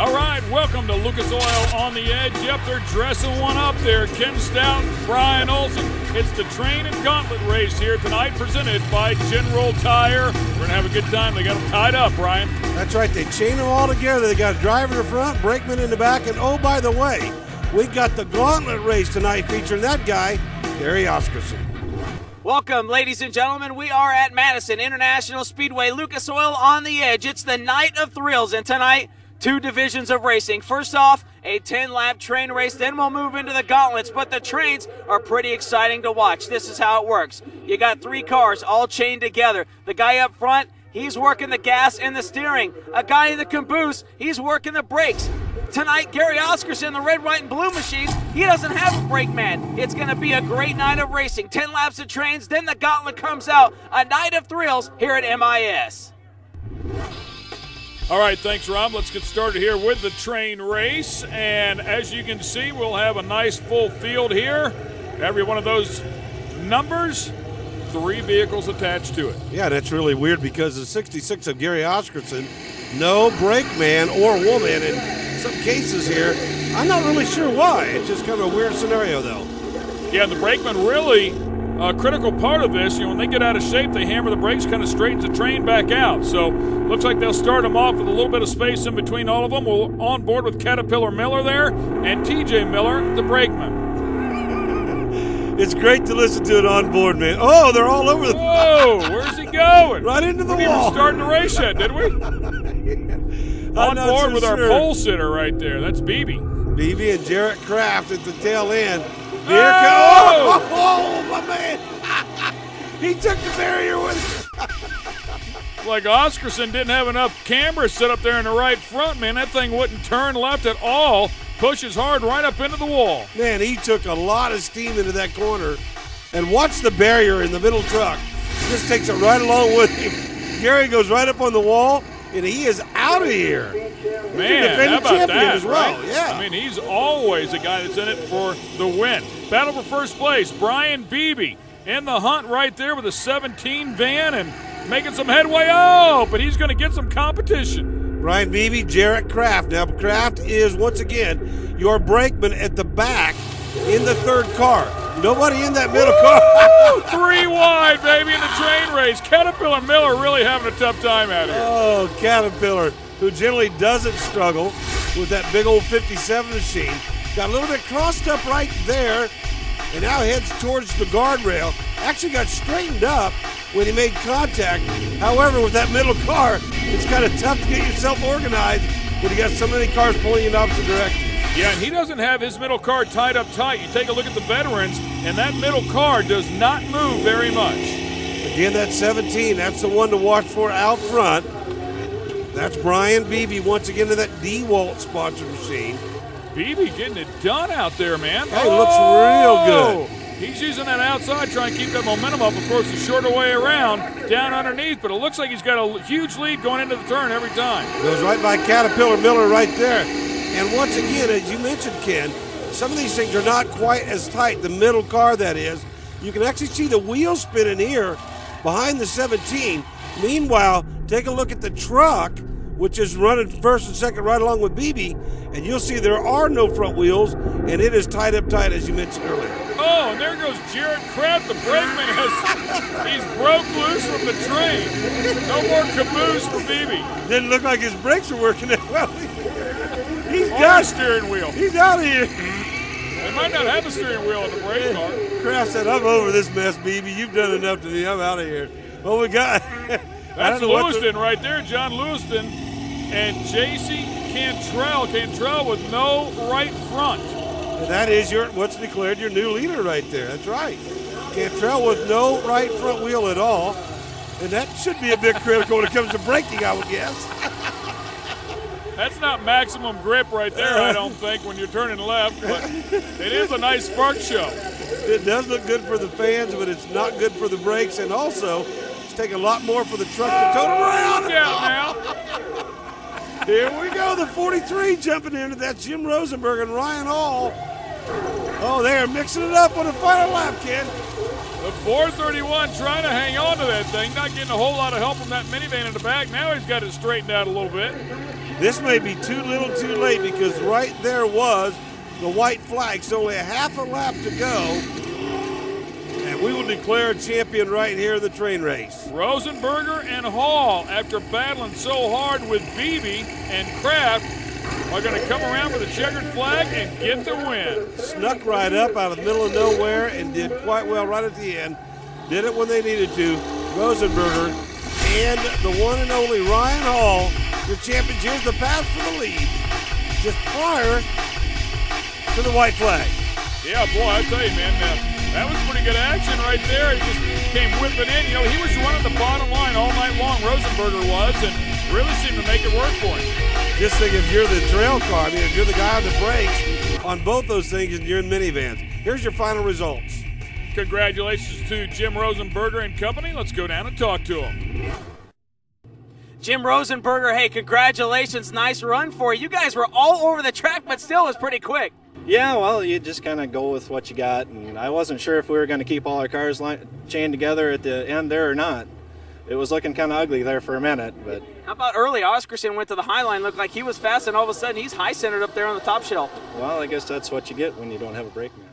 All right, welcome to Lucas Oil on the Edge. Yep, they're dressing one up there. Ken Stout, Brian Olson. It's the train and gauntlet race here tonight, presented by General Tire. We're going to have a good time. They got them tied up, Brian. That's right. They chain them all together. They got a driver in the front, brakeman in the back, and oh, by the way, we got the gauntlet race tonight featuring that guy, Gary Oscarson. Welcome, ladies and gentlemen. We are at Madison International Speedway, Lucas Oil on the Edge. It's the night of thrills, and tonight, two divisions of racing. First off, a 10-lap train race, then we'll move into the gauntlets, but the trains are pretty exciting to watch. This is how it works. You got three cars all chained together. The guy up front, he's working the gas and the steering. A guy in the caboose, he's working the brakes. Tonight, Gary Oscarson, the red, white, and blue machines, he doesn't have a brakeman. It's going to be a great night of racing. 10 laps of trains, then the gauntlet comes out. A night of thrills here at MIS. All right, thanks, Rob. Let's get started here with the train race. And as you can see, we'll have a nice full field here. Every one of those numbers, 3 vehicles attached to it. Yeah, that's really weird because the 66 of Gary Oscarson, no brakeman or woman in some cases here. I'm not really sure why. It's just kind of a weird scenario, though. Yeah, the brakeman really a critical part of this. You know, when they get out of shape, they hammer the brakes, kind of straightens the train back out. So looks like they'll start them off with a little bit of space in between all of them. We're on board with Caterpillar Miller there and TJ Miller, the brakeman. It's great to listen to it on board, man. Oh, they're all over the... Whoa, where's he going? Right into the we wall. We didn't even start the race yet, did we? On board with our pole sitter right there. That's BB. BB and Jarrett Kraft at the tail end. Here oh, my man. He took the barrier with him. Like Oscarson didn't have enough cameras set up there in the right front, man. That thing wouldn't turn left at all. Pushes hard right up into the wall. Man, he took a lot of steam into that corner. And watch the barrier in the middle truck. Just takes it right along with him. Gary goes right up on the wall, and he is out of here. Man, how about that, as well. Right? Yeah. I mean, he's always a guy that's in it for the win. Battle for first place, Brian Beebe in the hunt right there with a 17 van and making some headway. Oh, but he's going to get some competition. Brian Beebe, Jarrett Kraft. Now, Kraft is, once again, your brakeman at the back in the third car. Nobody in that middle car. 3 wide, baby, in the train race. Caterpillar Miller really having a tough time out here. Oh, Caterpillar, who generally doesn't struggle with that big old 57 machine. Got a little bit crossed up right there and now heads towards the guardrail. Actually got straightened up when he made contact. However, with that middle car, it's kind of tough to get yourself organized when you got so many cars pulling in opposite directions. Yeah, and he doesn't have his middle car tied up tight. You take a look at the veterans, and that middle car does not move very much. Again, that 17, that's the one to watch for out front. That's Brian Beebe once again in that DeWalt sponsored machine. Beebe getting it done out there, man. Hey, looks real good. He's using that outside, trying to keep that momentum up. Of course, the shorter way around, down underneath, but it looks like he's got a huge lead going into the turn every time. Goes right by Caterpillar Miller right there. And once again, as you mentioned, Ken, some of these things are not quite as tight. The middle car, that is. You can actually see the wheel spinning here behind the 17. Meanwhile, take a look at the truck, which is running first and second right along with BB, and you'll see there are no front wheels, and it is tied up tight, as you mentioned earlier. Oh, and there goes Jarrett Kraft, the brakeman. He's broke loose from the train. No more caboose for BB. Didn't look like his brakes were working that well. He's got a steering wheel. He's out of here. They might not have a steering wheel in the brake car. Kraft said, I'm over this mess, BB. You've done enough to me. I'm out of here. Well, we got... That's Lewiston right there, John Lewiston. And J.C. Cantrell. Cantrell with no right front. And that is what's declared your new leader right there. That's right. Cantrell with no right front wheel at all. And that should be a bit critical when it comes to braking, I would guess. That's not maximum grip right there, I don't think, when you're turning left, but it is a nice spark show. It does look good for the fans, but it's not good for the brakes, and also it's taking a lot more for the truck to tow around. Look out now. Here we go, the 43 jumping into that. Jim Rosenberg and Ryan Hall. Oh, they are mixing it up on the final lap, Ken. The 431 trying to hang on to that thing, not getting a whole lot of help from that minivan in the back. Now he's got it straightened out a little bit. This may be too little too late because right there was the white flag. So only a half a lap to go. And we will declare a champion right here in the train race. Rosenberger and Hall, after battling so hard with Beebe and Kraft, are going to come around with a checkered flag and get the win. Snuck right up out of the middle of nowhere and did quite well right at the end. Did it when they needed to. Rosenberger and the one and only Ryan Hall, your champions. Here's the path for the lead, just prior to the white flag. Yeah, boy, I tell you, man, that was pretty good action right there. He just came whipping in. You know, he was running the bottom line all night long, Rosenberger was, and really seemed to make it work for him. Just think if you're the trail car, I mean, if you're the guy on the brakes on both those things and you're in minivans. Here's your final results. Congratulations to Jim Rosenberger and company. Let's go down and talk to him. Jim Rosenberger, hey, congratulations. Nice run for you. You guys were all over the track, but still it was pretty quick. Yeah, well, you just kind of go with what you got, and I wasn't sure if we were going to keep all our cars chained together at the end there or not. It was looking kind of ugly there for a minute, but... How about early? Oscarson went to the high line, looked like he was fast, and all of a sudden he's high-centered up there on the top shelf. Well, I guess that's what you get when you don't have a brakeman.